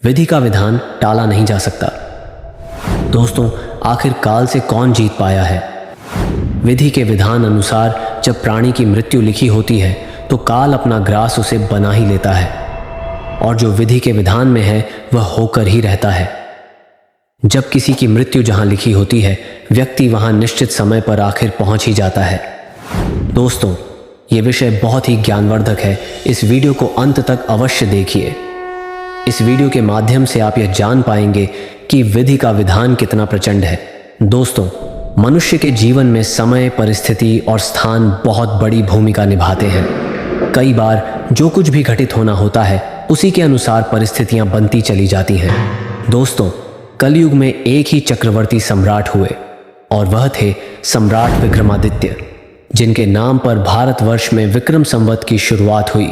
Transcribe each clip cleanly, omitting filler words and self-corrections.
विधि का विधान टाला नहीं जा सकता। दोस्तों, आखिर काल से कौन जीत पाया है? विधि के विधान अनुसार जब प्राणी की मृत्यु लिखी होती है तो काल अपना ग्रास उसे बना ही लेता है, और जो विधि के विधान में है वह होकर ही रहता है। जब किसी की मृत्यु जहां लिखी होती है, व्यक्ति वहां निश्चित समय पर आखिर पहुंच ही जाता है। दोस्तों, ये विषय बहुत ही ज्ञानवर्धक है। इस वीडियो को अंत तक अवश्य देखिए। इस वीडियो के माध्यम से आप यह जान पाएंगे कि विधि का विधान कितना प्रचंड है। दोस्तों, मनुष्य के जीवन में समय, परिस्थिति और स्थान बहुत बड़ी भूमिका निभाते हैं। कई बार जो कुछ भी घटित होना होता है उसी के अनुसार परिस्थितियां बनती चली जाती हैं। दोस्तों, कलयुग में एक ही चक्रवर्ती सम्राट हुए, और वह थे सम्राट विक्रमादित्य, जिनके नाम पर भारतवर्ष में विक्रम संवत की शुरुआत हुई।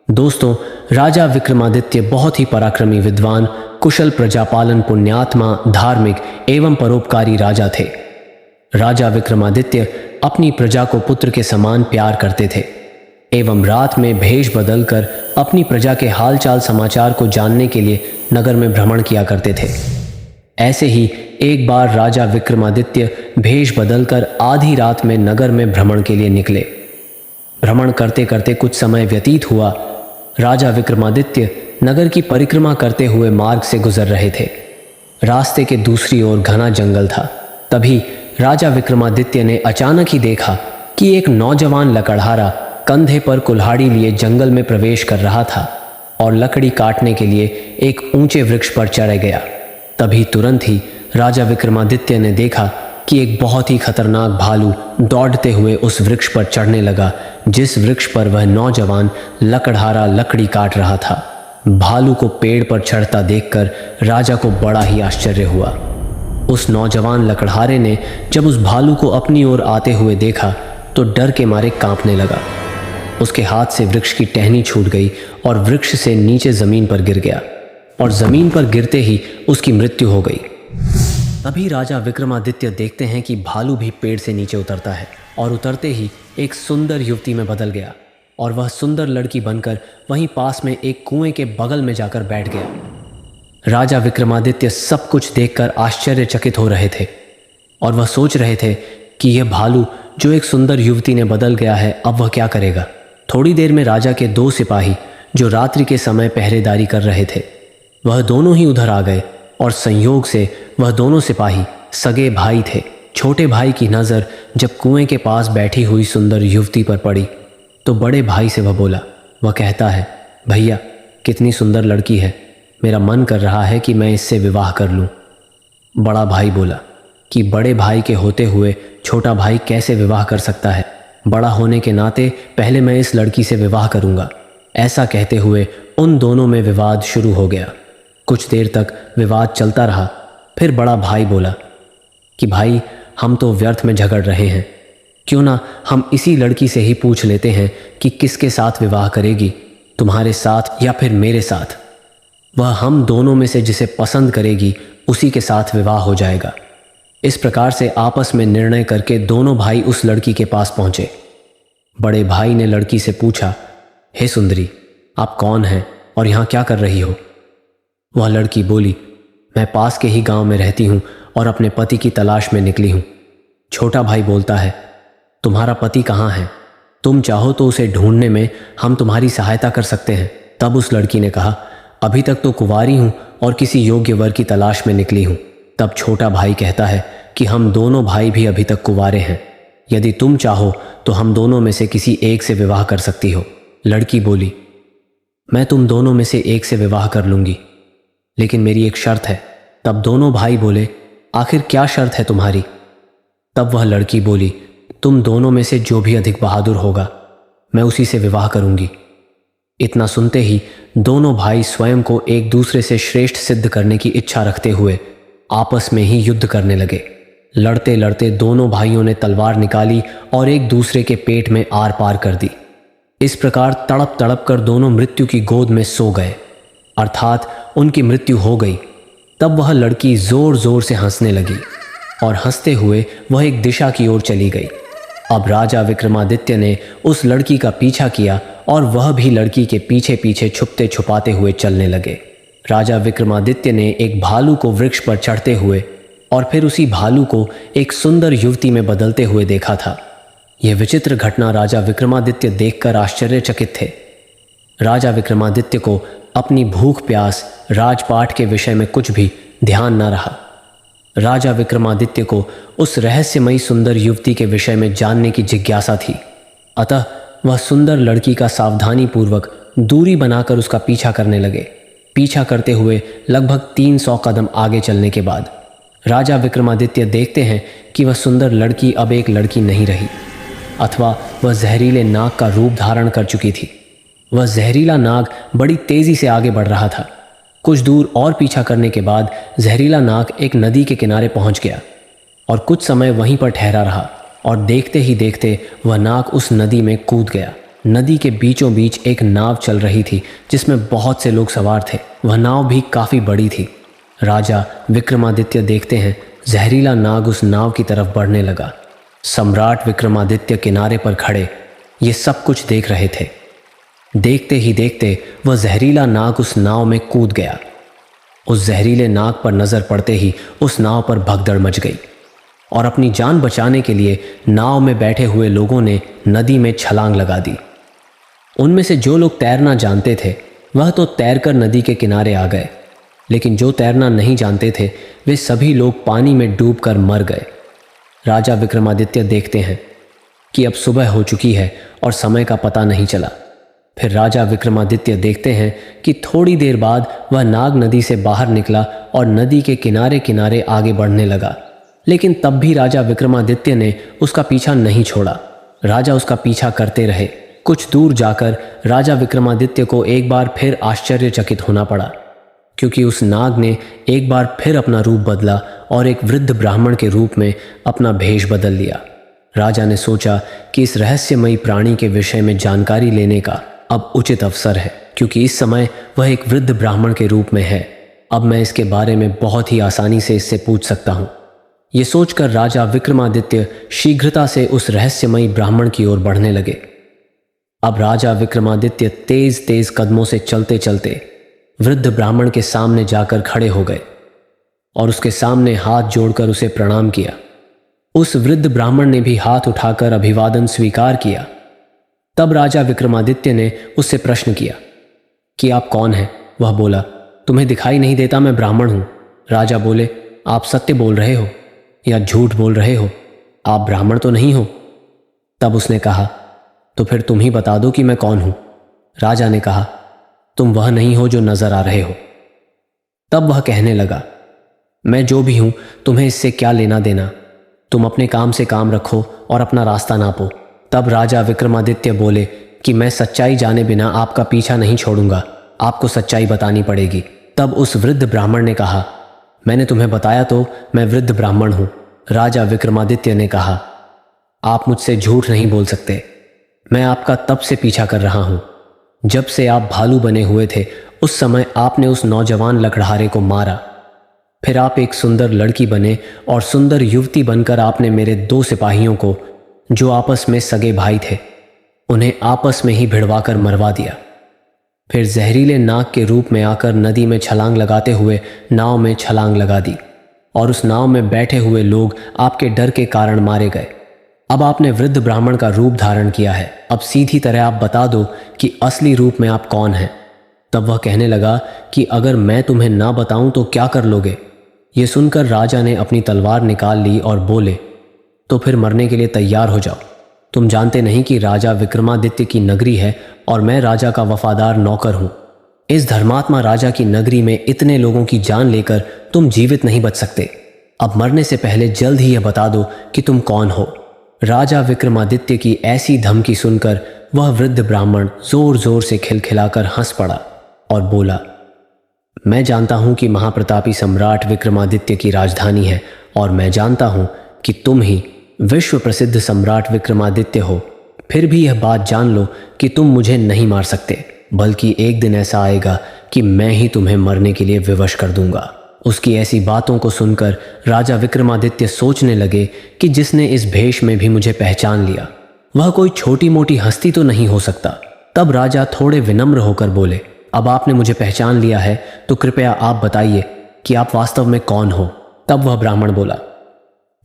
दोस्तों, राजा विक्रमादित्य बहुत ही पराक्रमी, विद्वान, कुशल, प्रजापालन, पुण्यात्मा, धार्मिक एवं परोपकारी राजा थे। राजा विक्रमादित्य अपनी प्रजा को पुत्र के समान प्यार करते थे एवं रात में भेष बदलकर अपनी प्रजा के हालचाल समाचार को जानने के लिए नगर में भ्रमण किया करते थे। ऐसे ही एक बार राजा विक्रमादित्य भेष बदलकर आधी रात में नगर में भ्रमण के लिए निकले। भ्रमण करते करते कुछ समय व्यतीत हुआ। राजा विक्रमादित्य नगर की परिक्रमा करते हुए मार्ग से गुजर रहे थे। रास्ते के दूसरी ओर घना जंगल था। तभी राजा विक्रमादित्य ने अचानक ही देखा कि एक नौजवान लकड़हारा कंधे पर कुल्हाड़ी लिए जंगल में प्रवेश कर रहा था और लकड़ी काटने के लिए एक ऊंचे वृक्ष पर चढ़ गया। तभी तुरंत ही राजा विक्रमादित्य ने देखा कि एक बहुत ही खतरनाक भालू दौड़ते हुए उस वृक्ष पर चढ़ने लगा, जिस वृक्ष पर वह नौजवान लकड़हारा लकड़ी काट रहा था। भालू को पेड़ पर चढ़ता देखकर राजा को बड़ा ही आश्चर्य हुआ। उस नौजवान लकड़हारे ने जब उस भालू को अपनी ओर आते हुए देखा तो डर के मारे कांपने लगा। उसके हाथ से वृक्ष की टहनी छूट गई और वृक्ष से नीचे जमीन पर गिर गया, और जमीन पर गिरते ही उसकी मृत्यु हो गई। तभी राजा विक्रमादित्य देखते हैं कि भालू भी पेड़ से नीचे उतरता है, और उतरते ही एक सुंदर युवती में बदल गया, और वह सुंदर लड़की बनकर वहीं पास में एक कुएं के बगल में जाकर बैठ गया। राजा विक्रमादित्य सब कुछ देखकर आश्चर्यचकित हो रहे थे, और वह सोच रहे थे कि यह भालू जो एक सुंदर युवती ने बदल गया है, अब वह क्या करेगा। थोड़ी देर में राजा के 2 सिपाही जो रात्रि के समय पहरेदारी कर रहे थे, वह दोनों ही उधर आ गए, और संयोग से वह दोनों सिपाही सगे भाई थे। छोटे भाई की नज़र जब कुएं के पास बैठी हुई सुंदर युवती पर पड़ी तो बड़े भाई से वह बोला। वह कहता है, भैया, कितनी सुंदर लड़की है, मेरा मन कर रहा है कि मैं इससे विवाह कर लूं। बड़ा भाई बोला कि बड़े भाई के होते हुए छोटा भाई कैसे विवाह कर सकता है, बड़ा होने के नाते पहले मैं इस लड़की से विवाह करूंगा। ऐसा कहते हुए उन दोनों में विवाद शुरू हो गया। कुछ देर तक विवाद चलता रहा। फिर बड़ा भाई बोला कि भाई, हम तो व्यर्थ में झगड़ रहे हैं, क्यों ना हम इसी लड़की से ही पूछ लेते हैं कि किसके साथ विवाह करेगी, तुम्हारे साथ या फिर मेरे साथ। वह हम दोनों में से जिसे पसंद करेगी उसी के साथ विवाह हो जाएगा। इस प्रकार से आपस में निर्णय करके दोनों भाई उस लड़की के पास पहुंचे। बड़े भाई ने लड़की से पूछा, हे सुंदरी, आप कौन हैं और यहाँ क्या कर रही हो? वह लड़की बोली, मैं पास के ही गांव में रहती हूँ और अपने पति की तलाश में निकली हूँ। छोटा भाई बोलता है, तुम्हारा पति कहाँ है? तुम चाहो तो उसे ढूंढने में हम तुम्हारी सहायता कर सकते हैं। तब उस लड़की ने कहा, अभी तक तो कुंवारी हूँ और किसी योग्य वर की तलाश में निकली हूँ। तब छोटा भाई कहता है कि हम दोनों भाई भी अभी तक कुंवारे हैं, यदि तुम चाहो तो हम दोनों में से किसी एक से विवाह कर सकती हो। लड़की बोली, मैं तुम दोनों में से एक से विवाह कर लूँगी, लेकिन मेरी एक शर्त है। तब दोनों भाई बोले, आखिर क्या शर्त है तुम्हारी? तब वह लड़की बोली, तुम दोनों में से जो भी अधिक बहादुर होगा मैं उसी से विवाह करूंगी। इतना सुनते ही दोनों भाई स्वयं को एक दूसरे से श्रेष्ठ सिद्ध करने की इच्छा रखते हुए आपस में ही युद्ध करने लगे। लड़ते लड़ते दोनों भाइयों ने तलवार निकाली और एक दूसरे के पेट में आर पार कर दी। इस प्रकार तड़प तड़प कर दोनों मृत्यु की गोद में सो गए, अर्थात उनकी मृत्यु हो गई। तब वह लड़की जोर जोर से हंसने लगी और हंसते हुए वह एक दिशा की ओर चली गई। अब राजा विक्रमादित्य ने उस लड़की का पीछा किया और वह भी लड़की के पीछे पीछे छुपते छुपाते हुए चलने लगे। राजा विक्रमादित्य ने एक भालू को वृक्ष पर चढ़ते हुए और फिर उसी भालू को एक सुंदर युवती में बदलते हुए देखा था। यह विचित्र घटना राजा विक्रमादित्य देखकर आश्चर्यचकित थे। राजा विक्रमादित्य को अपनी भूख प्यास राजपाट के विषय में कुछ भी ध्यान न रहा। राजा विक्रमादित्य को उस रहस्यमयी सुंदर युवती के विषय में जानने की जिज्ञासा थी। अतः वह सुंदर लड़की का सावधानी पूर्वक दूरी बनाकर उसका पीछा करने लगे। पीछा करते हुए लगभग 300 कदम आगे चलने के बाद राजा विक्रमादित्य देखते हैं कि वह सुंदर लड़की अब एक लड़की नहीं रही, अथवा वह जहरीले नाग का रूप धारण कर चुकी थी। वह जहरीला नाग बड़ी तेजी से आगे बढ़ रहा था। कुछ दूर और पीछा करने के बाद जहरीला नाग एक नदी के किनारे पहुंच गया और कुछ समय वहीं पर ठहरा रहा, और देखते ही देखते वह नाग उस नदी में कूद गया। नदी के बीचों बीच एक नाव चल रही थी जिसमें बहुत से लोग सवार थे। वह नाव भी काफ़ी बड़ी थी। राजा विक्रमादित्य देखते हैं जहरीला नाग उस नाव की तरफ बढ़ने लगा। सम्राट विक्रमादित्य किनारे पर खड़े ये सब कुछ देख रहे थे। देखते ही देखते वह जहरीला नाग उस नाव में कूद गया। उस जहरीले नाग पर नज़र पड़ते ही उस नाव पर भगदड़ मच गई और अपनी जान बचाने के लिए नाव में बैठे हुए लोगों ने नदी में छलांग लगा दी। उनमें से जो लोग तैरना जानते थे वह तो तैरकर नदी के किनारे आ गए, लेकिन जो तैरना नहीं जानते थे वे सभी लोग पानी में डूबकर मर गए। राजा विक्रमादित्य देखते हैं कि अब सुबह हो चुकी है और समय का पता नहीं चला। फिर राजा विक्रमादित्य देखते हैं कि थोड़ी देर बाद वह नाग नदी से बाहर निकला और नदी के किनारे किनारे आगे बढ़ने लगा, लेकिन तब भी राजा विक्रमादित्य ने उसका पीछा नहीं छोड़ा। राजा उसका पीछा करते रहे। कुछ दूर जाकर राजा विक्रमादित्य को एक बार फिर आश्चर्यचकित होना पड़ा, क्योंकि उस नाग ने एक बार फिर अपना रूप बदला और एक वृद्ध ब्राह्मण के रूप में अपना भेष बदल लिया। राजा ने सोचा कि इस रहस्यमयी प्राणी के विषय में जानकारी लेने का अब उचित अवसर है, क्योंकि इस समय वह एक वृद्ध ब्राह्मण के रूप में है। अब मैं इसके बारे में बहुत ही आसानी से इससे पूछ सकता हूँ। ये सोचकर राजा विक्रमादित्य शीघ्रता से उस रहस्यमयी ब्राह्मण की ओर बढ़ने लगे। अब राजा विक्रमादित्य तेज तेज कदमों से चलते चलते वृद्ध ब्राह्मण के सामने जाकर खड़े हो गए और उसके सामने हाथ जोड़कर उसे प्रणाम किया। उस वृद्ध ब्राह्मण ने भी हाथ उठाकर अभिवादन स्वीकार किया। तब राजा विक्रमादित्य ने उससे प्रश्न किया कि आप कौन हैं? वह बोला, तुम्हें दिखाई नहीं देता मैं ब्राह्मण हूं। राजा बोले, आप सत्य बोल रहे हो या झूठ बोल रहे हो? आप ब्राह्मण तो नहीं हो। तब उसने कहा, तो फिर तुम ही बता दो कि मैं कौन हूं। राजा ने कहा, तुम वह नहीं हो जो नजर आ रहे हो। तब वह कहने लगा, मैं जो भी हूं तुम्हें इससे क्या लेना देना। तुम अपने काम से काम रखो और अपना रास्ता नापो। तब राजा विक्रमादित्य बोले कि मैं सच्चाई जाने बिना आपका पीछा नहीं छोड़ूंगा, आपको सच्चाई बतानी पड़ेगी। तब उस वृद्ध ब्राह्मण ने कहा, मैंने तुम्हें बताया तो मैं वृद्ध ब्राह्मण हूं। राजा विक्रमादित्य ने कहा, आप मुझसे झूठ नहीं बोल सकते। मैं आपका तब से पीछा कर रहा हूं जब से आप भालू बने हुए थे। उस समय आपने उस नौजवान लकड़हारे को मारा। फिर आप एक सुंदर लड़की बने और सुंदर युवती बनकर आपने मेरे 2 सिपाहियों को, जो आपस में सगे भाई थे, उन्हें आपस में ही भिड़वाकर मरवा दिया। फिर जहरीले नाग के रूप में आकर नदी में छलांग लगाते हुए नाव में छलांग लगा दी और उस नाव में बैठे हुए लोग आपके डर के कारण मारे गए। अब आपने वृद्ध ब्राह्मण का रूप धारण किया है। अब सीधी तरह आप बता दो कि असली रूप में आप कौन हैं। तब वह कहने लगा कि अगर मैं तुम्हें ना बताऊं तो क्या कर लोगे? ये सुनकर राजा ने अपनी तलवार निकाल ली और बोले, तो फिर मरने के लिए तैयार हो जाओ। तुम जानते नहीं कि राजा विक्रमादित्य की नगरी है और मैं राजा का वफादार नौकर हूं। इस धर्मात्मा राजा की नगरी में इतने लोगों की जान लेकर तुम जीवित नहीं बच सकते। अब मरने से पहले जल्द ही यह बता दो कि तुम कौन हो। राजा विक्रमादित्य की ऐसी धमकी सुनकर वह वृद्ध ब्राह्मण जोर जोर से खिलखिलाकर हंस पड़ा और बोला, मैं जानता हूं कि महाप्रतापी सम्राट विक्रमादित्य की राजधानी है और मैं जानता हूं कि तुम ही विश्व प्रसिद्ध सम्राट विक्रमादित्य हो। फिर भी यह बात जान लो कि तुम मुझे नहीं मार सकते, बल्कि एक दिन ऐसा आएगा कि मैं ही तुम्हें मरने के लिए विवश कर दूंगा। उसकी ऐसी बातों को सुनकर राजा विक्रमादित्य सोचने लगे कि जिसने इस भेष में भी मुझे पहचान लिया वह कोई छोटी मोटी हस्ती तो नहीं हो सकता। तब राजा थोड़े विनम्र होकर बोले, अब आपने मुझे पहचान लिया है तो कृपया आप बताइए कि आप वास्तव में कौन हो। तब वह ब्राह्मण बोला,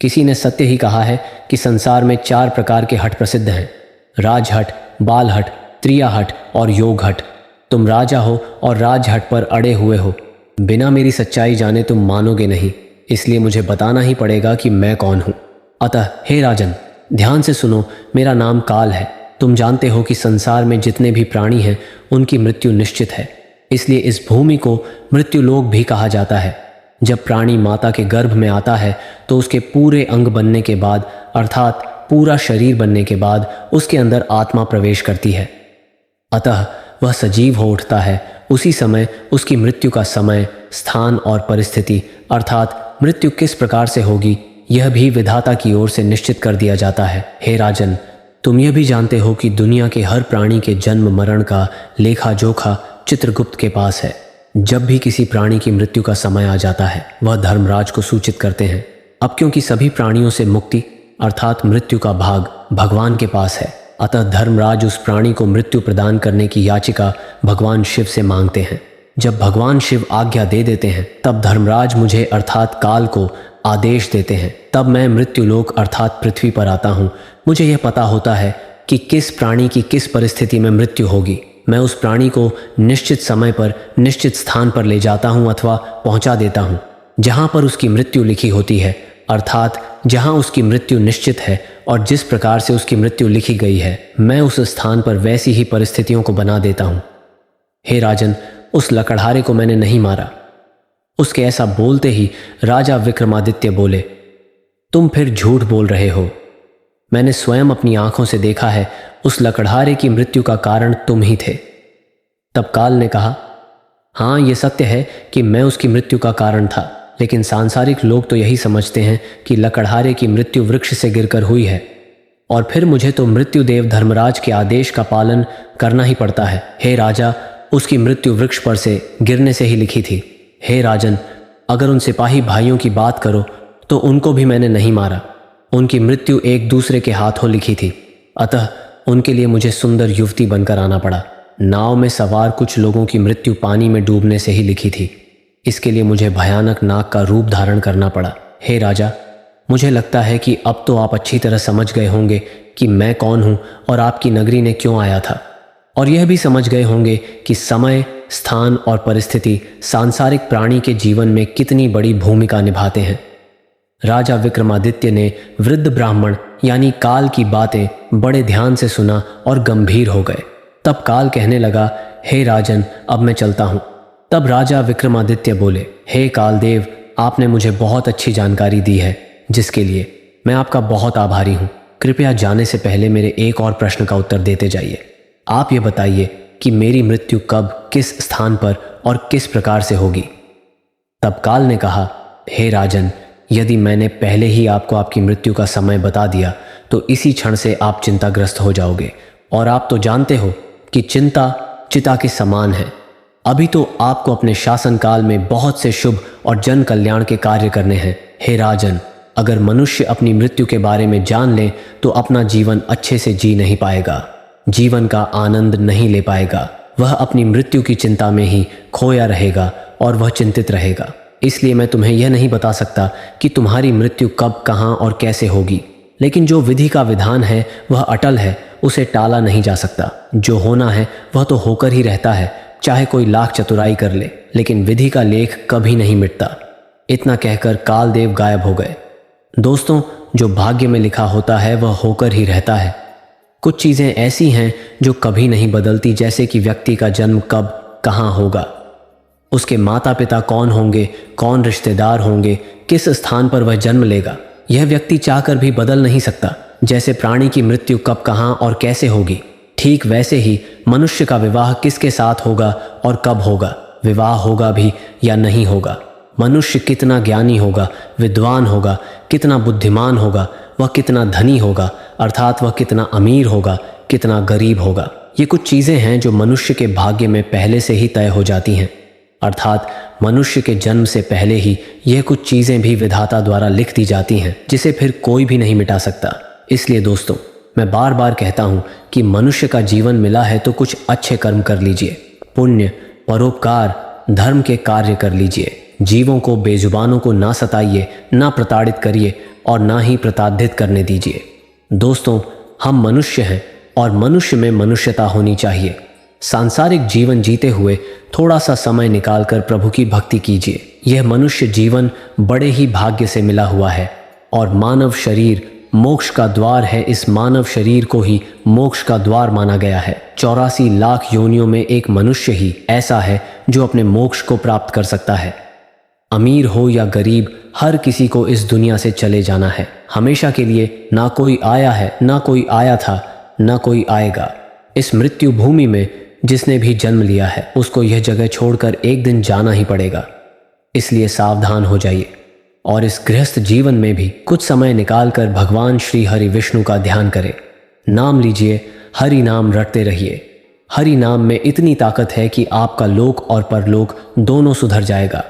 किसी ने सत्य ही कहा है कि संसार में 4 प्रकार के हट प्रसिद्ध हैं, राजहट, बालहट, त्रियाहट और योगहट। तुम राजा हो और राजहट पर अड़े हुए हो। बिना मेरी सच्चाई जाने तुम मानोगे नहीं, इसलिए मुझे बताना ही पड़ेगा कि मैं कौन हूँ। अतः हे राजन, ध्यान से सुनो, मेरा नाम काल है। तुम जानते हो कि संसार में जितने भी प्राणी हैं उनकी मृत्यु निश्चित है, इसलिए इस भूमि को मृत्युलोक भी कहा जाता है। जब प्राणी माता के गर्भ में आता है तो उसके पूरे अंग बनने के बाद, अर्थात पूरा शरीर बनने के बाद, उसके अंदर आत्मा प्रवेश करती है। अतः वह सजीव हो उठता है। उसी समय उसकी मृत्यु का समय, स्थान और परिस्थिति, अर्थात मृत्यु किस प्रकार से होगी, यह भी विधाता की ओर से निश्चित कर दिया जाता है। हे राजन, तुम यह भी जानते हो कि दुनिया के हर प्राणी के जन्म मरण का लेखा जोखा चित्रगुप्त के पास है। जब भी किसी प्राणी की मृत्यु का समय आ जाता है वह धर्मराज को सूचित करते हैं। अब क्योंकि सभी प्राणियों से मुक्ति अर्थात मृत्यु का भाग भगवान के पास है, अतः धर्मराज उस प्राणी को मृत्यु प्रदान करने की याचिका भगवान शिव से मांगते हैं। जब भगवान शिव आज्ञा दे देते हैं तब धर्मराज मुझे अर्थात काल को आदेश देते हैं। तब मैं मृत्युलोक अर्थात पृथ्वी पर आता हूँ। मुझे यह पता होता है कि किस प्राणी की किस परिस्थिति में मृत्यु होगी। मैं उस प्राणी को निश्चित समय पर निश्चित स्थान पर ले जाता हूँ अथवा पहुँचा देता हूँ जहाँ पर उसकी मृत्यु लिखी होती है, अर्थात जहाँ उसकी मृत्यु निश्चित है और जिस प्रकार से उसकी मृत्यु लिखी गई है, मैं उस स्थान पर वैसी ही परिस्थितियों को बना देता हूँ। हे राजन, उस लकड़हारे को मैंने नहीं मारा। उसके ऐसा बोलते ही राजा विक्रमादित्य बोले, तुम फिर झूठ बोल रहे हो। मैंने स्वयं अपनी आंखों से देखा है, उस लकड़हारे की मृत्यु का कारण तुम ही थे। तब काल ने कहा, हाँ, ये सत्य है कि मैं उसकी मृत्यु का कारण था, लेकिन सांसारिक लोग तो यही समझते हैं कि लकड़हारे की मृत्यु वृक्ष से गिरकर हुई है और फिर मुझे तो मृत्युदेव धर्मराज के आदेश का पालन करना ही पड़ता है। हे राजा, उसकी मृत्यु वृक्ष पर से गिरने से ही लिखी थी। हे राजन, अगर उन सिपाही भाइयों की बात करो तो उनको भी मैंने नहीं मारा। उनकी मृत्यु एक दूसरे के हाथों लिखी थी, अतः उनके लिए मुझे सुंदर युवती बनकर आना पड़ा। नाव में सवार कुछ लोगों की मृत्यु पानी में डूबने से ही लिखी थी, इसके लिए मुझे भयानक नाग का रूप धारण करना पड़ा। हे राजा, मुझे लगता है कि अब तो आप अच्छी तरह समझ गए होंगे कि मैं कौन हूँ और आपकी नगरी ने क्यों आया था, और यह भी समझ गए होंगे कि समय, स्थान और परिस्थिति सांसारिक प्राणी के जीवन में कितनी बड़ी भूमिका निभाते हैं। राजा विक्रमादित्य ने वृद्ध ब्राह्मण यानी काल की बातें बड़े ध्यान से सुना और गंभीर हो गए। तब काल कहने लगा, हे राजन, अब मैं चलता हूँ। तब राजा विक्रमादित्य बोले, हे कालदेव, आपने मुझे बहुत अच्छी जानकारी दी है, जिसके लिए मैं आपका बहुत आभारी हूँ। कृपया जाने से पहले मेरे एक और प्रश्न का उत्तर देते जाइए। आप ये बताइए कि मेरी मृत्यु कब, किस स्थान पर और किस प्रकार से होगी। तब काल ने कहा, हे राजन, यदि मैंने पहले ही आपको आपकी मृत्यु का समय बता दिया तो इसी क्षण से आप चिंताग्रस्त हो जाओगे, और आप तो जानते हो कि चिंता चिता के समान है। अभी तो आपको अपने शासनकाल में बहुत से शुभ और जन कल्याण के कार्य करने हैं। हे राजन, अगर मनुष्य अपनी मृत्यु के बारे में जान ले तो अपना जीवन अच्छे से जी नहीं पाएगा, जीवन का आनंद नहीं ले पाएगा। वह अपनी मृत्यु की चिंता में ही खोया रहेगा और वह चिंतित रहेगा। इसलिए मैं तुम्हें यह नहीं बता सकता कि तुम्हारी मृत्यु कब, कहाँ और कैसे होगी, लेकिन जो विधि का विधान है वह अटल है, उसे टाला नहीं जा सकता। जो होना है वह तो होकर ही रहता है, चाहे कोई लाख चतुराई कर ले, लेकिन विधि का लेख कभी नहीं मिटता। इतना कहकर कालदेव गायब हो गए। दोस्तों, जो भाग्य में लिखा होता है वह होकर ही रहता है। कुछ चीज़ें ऐसी हैं जो कभी नहीं बदलती, जैसे कि व्यक्ति का जन्म कब, कहाँ होगा, उसके माता पिता कौन होंगे, कौन रिश्तेदार होंगे, किस स्थान पर वह जन्म लेगा, यह व्यक्ति चाहकर भी बदल नहीं सकता। जैसे प्राणी की मृत्यु कब, कहाँ और कैसे होगी, ठीक वैसे ही मनुष्य का विवाह किसके साथ होगा और कब होगा, विवाह होगा भी या नहीं होगा, मनुष्य कितना ज्ञानी होगा, विद्वान होगा, कितना बुद्धिमान होगा, वह कितना धनी होगा, अर्थात वह कितना अमीर होगा, कितना गरीब होगा। ये कुछ चीज़ें हैं जो मनुष्य के भाग्य में पहले से ही तय हो जाती हैं, अर्थात मनुष्य के जन्म से पहले ही यह कुछ चीज़ें भी विधाता द्वारा लिख दी जाती हैं, जिसे फिर कोई भी नहीं मिटा सकता। इसलिए दोस्तों, मैं बार बार कहता हूँ कि मनुष्य का जीवन मिला है तो कुछ अच्छे कर्म कर लीजिए, पुण्य परोपकार धर्म के कार्य कर लीजिए। जीवों को, बेजुबानों को ना सताइए, ना प्रताड़ित करिए और ना ही प्रताड़ित करने दीजिए। दोस्तों, हम मनुष्य हैं और मनुष्य में मनुष्यता होनी चाहिए। सांसारिक जीवन जीते हुए थोड़ा सा समय निकालकर प्रभु की भक्ति कीजिए। यह मनुष्य जीवन बड़े ही भाग्य से मिला हुआ है और मानव शरीर मोक्ष का द्वार है। इस मानव शरीर को ही मोक्ष का द्वार माना गया है। 84 लाख योनियों में एक मनुष्य ही ऐसा है जो अपने मोक्ष को प्राप्त कर सकता है। अमीर हो या गरीब, हर किसी को इस दुनिया से चले जाना है हमेशा के लिए। ना कोई आया है, ना कोई आया था, ना कोई आएगा। इस मृत्यु भूमि में जिसने भी जन्म लिया है उसको यह जगह छोड़कर एक दिन जाना ही पड़ेगा। इसलिए सावधान हो जाइए और इस गृहस्थ जीवन में भी कुछ समय निकालकर भगवान श्री हरि विष्णु का ध्यान करें। नाम लीजिए, हरि नाम रटते रहिए। हरि नाम में इतनी ताकत है कि आपका लोक और परलोक दोनों सुधर जाएगा।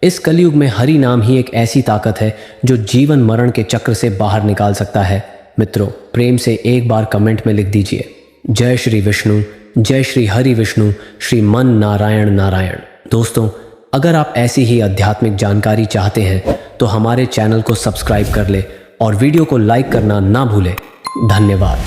इस कलयुग में हरि नाम ही एक ऐसी ताकत है जो जीवन मरण के चक्र से बाहर निकाल सकता है। मित्रों, प्रेम से एक बार कमेंट में लिख दीजिए, जय श्री विष्णु, जय श्री हरि विष्णु, श्रीमन नारायण नारायण। दोस्तों, अगर आप ऐसी ही आध्यात्मिक जानकारी चाहते हैं तो हमारे चैनल को सब्सक्राइब कर ले और वीडियो को लाइक करना ना भूलें। धन्यवाद।